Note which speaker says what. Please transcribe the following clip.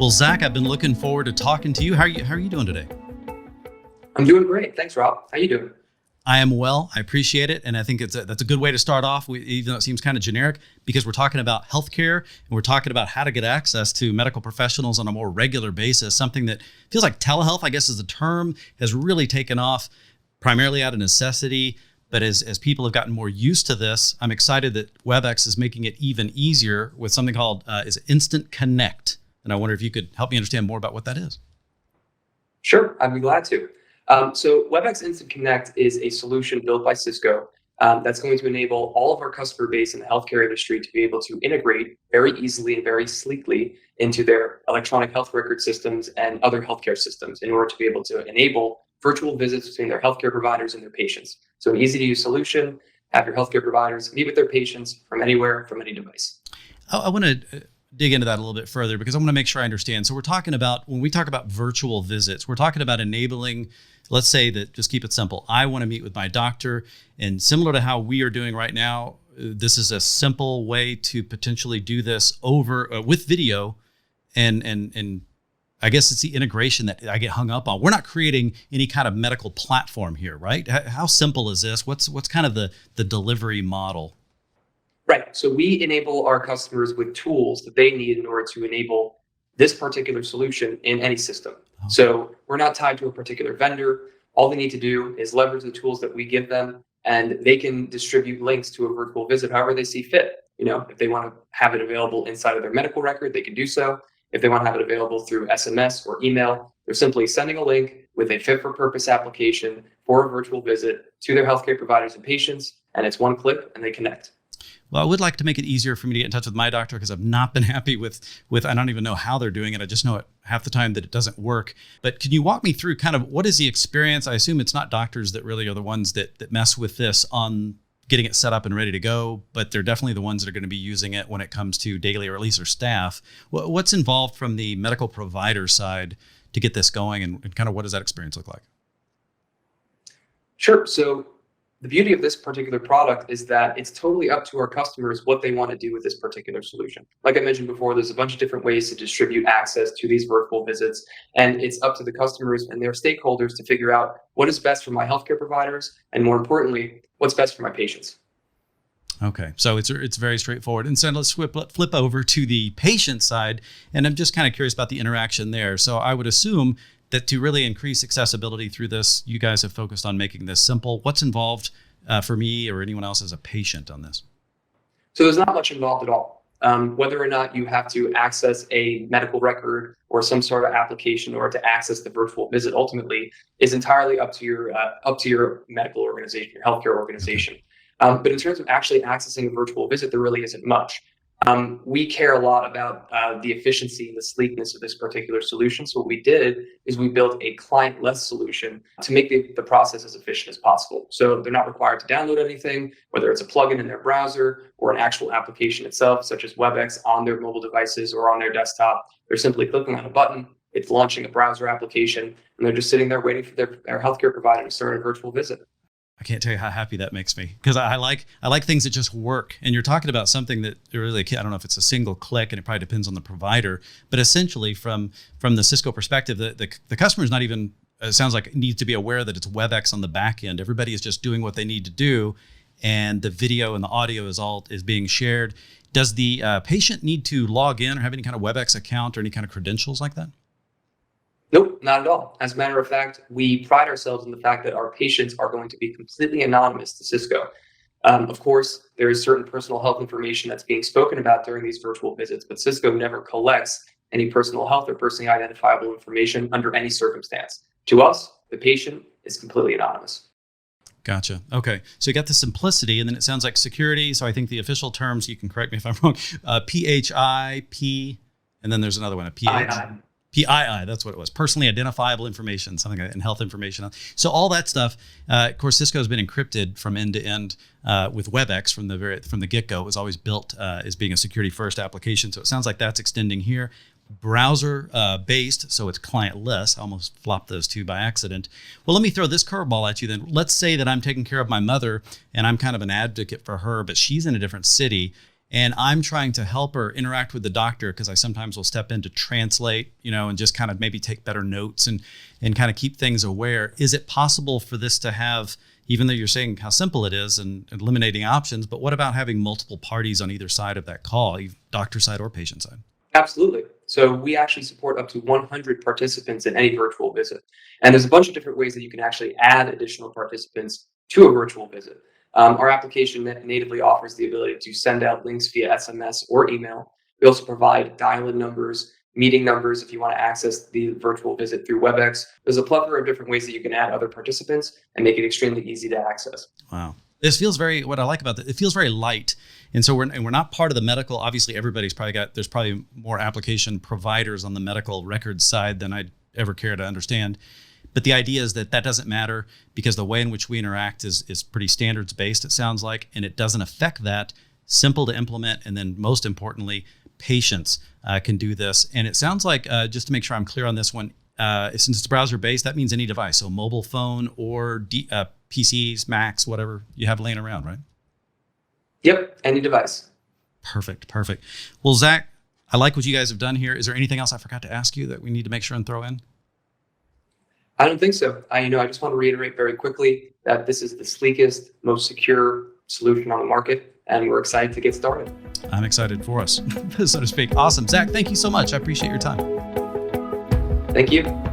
Speaker 1: Well, Zach, I've been looking forward to talking to you. How are you doing today?
Speaker 2: I'm doing great. Thanks, Rob. How you doing?
Speaker 1: I am well. I appreciate it. And I think that's a good way to start off, even though it seems kind of generic, because we're talking about healthcare and we're talking about how to get access to medical professionals on a more regular basis, something that feels like telehealth, I guess, as a term, has really taken off primarily out of necessity. But as people have gotten more used to this, I'm excited that Webex is making it even easier with something called Instant Connect. And I wonder if you could help me understand more about what that is.
Speaker 2: Sure, I'd be glad to. So Webex Instant Connect is a solution built by Cisco that's going to enable all of our customer base in the healthcare industry to be able to integrate very easily and very sleekly into their electronic health record systems and other healthcare systems in order to be able to enable virtual visits between their healthcare providers and their patients. So an easy-to-use solution, have your healthcare providers meet with their patients from anywhere, from any device.
Speaker 1: I want to dig into that a little bit further because I want to make sure I understand. So we're talking about, when we talk about virtual visits, we're talking about enabling, let's say that, just keep it simple, I want to meet with my doctor, and similar to how we are doing right now, this is a simple way to potentially do this over with video, and I guess it's the integration that I get hung up on. We're not creating any kind of medical platform here, right? How simple is this? What's kind of the delivery model?
Speaker 2: Right. So we enable our customers with tools that they need in order to enable this particular solution in any system.
Speaker 1: Okay.
Speaker 2: So we're not tied to a particular vendor. All they need to do is leverage the tools that we give them, and they can distribute links to a virtual visit however they see fit. You know, if they want to have it available inside of their medical record, they can do so. If they want to have it available through SMS or email, they're simply sending a link with a fit-for-purpose application for a virtual visit to their healthcare providers and patients, and it's one click and they connect.
Speaker 1: Well, I would like to make it easier for me to get in touch with my doctor because I've not been happy with I don't even know how they're doing it. I just know it half the time that it doesn't work. But can you walk me through kind of what is the experience? I assume it's not doctors that really are the ones that mess with this on getting it set up and ready to go, but they're definitely the ones that are going to be using it when it comes to daily, or at least their staff. What's involved from the medical provider side to get this going, and kind of what does that experience look like?
Speaker 2: Sure. So the beauty of this particular product is that it's totally up to our customers what they want to do with this particular solution. Like I mentioned before, there's a bunch of different ways to distribute access to these virtual visits, and it's up to the customers and their stakeholders to figure out what is best for my healthcare providers, and more importantly, what's best for my patients.
Speaker 1: Okay, so it's very straightforward. And so let's flip over to the patient side, and I'm just kind of curious about the interaction there. So I would assume that to really increase accessibility through this, you guys have focused on making this simple. What's involved for me or anyone else as a patient on this?
Speaker 2: So there's not much involved at all. Whether or not you have to access a medical record or some sort of application in order to access the virtual visit ultimately is entirely up to your medical organization, your healthcare organization. But in terms of actually accessing a virtual visit, there really isn't much. We care a lot about the efficiency and the sleekness of this particular solution. So what we did is we built a client-less solution to make the process as efficient as possible. So they're not required to download anything, whether it's a plugin in their browser or an actual application itself, such as Webex on their mobile devices or on their desktop. They're simply clicking on a button, it's launching a browser application, and they're just sitting there waiting for their healthcare provider to start a virtual visit.
Speaker 1: I can't tell you how happy that makes me, because I like things that just work. And you're talking about something that really, I don't know if it's a single click, and it probably depends on the provider, but essentially from the Cisco perspective, the customer is not even, it sounds like, needs to be aware that it's Webex on the back end. Everybody is just doing what they need to do, and the video and the audio is being shared. Does the patient need to log in or have any kind of Webex account or any kind of credentials like that?
Speaker 2: Nope, not at all. As a matter of fact, we pride ourselves in the fact that our patients are going to be completely anonymous to Cisco. Of course, there is certain personal health information that's being spoken about during these virtual visits, but Cisco never collects any personal health or personally identifiable information under any circumstance. To us, the patient is completely anonymous.
Speaker 1: Gotcha. Okay. So you got the simplicity, and then it sounds like security. So I think the official terms, you can correct me if I'm wrong, PHIP, and then there's another one, a PHI. PII, that's what it was. Personally identifiable information, something like that, and health information. So all that stuff, of course, Cisco has been encrypted from end to end with Webex from the get-go. It was always built as being a security-first application. So it sounds like that's extending here. Browser based, so it's clientless. I almost flopped those two by accident. Well, let me throw this curveball at you then. Let's say that I'm taking care of my mother, and I'm kind of an advocate for her, but she's in a different city. and I'm trying to help her interact with the doctor, because I sometimes will step in to translate, and just kind of maybe take better notes and kind of keep things aware. Is it possible for this to have, even though you're saying how simple it is and eliminating options, but what about having multiple parties on either side of that call, doctor side or patient side?
Speaker 2: Absolutely. So we actually support up to 100 participants in any virtual visit. And there's a bunch of different ways that you can actually add additional participants to a virtual visit. Our application natively offers the ability to send out links via SMS or email. We also provide dial-in numbers, meeting numbers if you want to access the virtual visit through Webex. There's a plethora of different ways that you can add other participants and make it extremely easy to access.
Speaker 1: Wow. This feels what I like about it feels very light. And so we're not part of the medical. Obviously, there's probably more application providers on the medical records side than I'd ever care to understand. But the idea is that doesn't matter, because the way in which we interact is pretty standards based, it sounds like, and it doesn't affect that. Simple to implement, and then most importantly, patients can do this. And it sounds like, just to make sure I'm clear on this one, since it's browser based, that means any device, so mobile phone or PCs, Macs, whatever you have laying around, right?
Speaker 2: Yep, any device.
Speaker 1: Perfect. Well, Zach, I like what you guys have done here. Is there anything else I forgot to ask you that we need to make sure and throw in?
Speaker 2: I don't think so. I just want to reiterate very quickly that this is the sleekest, most secure solution on the market, and we're excited to get started.
Speaker 1: I'm excited for us, so to speak. Awesome. Zach, thank you so much. I appreciate your time.
Speaker 2: Thank you.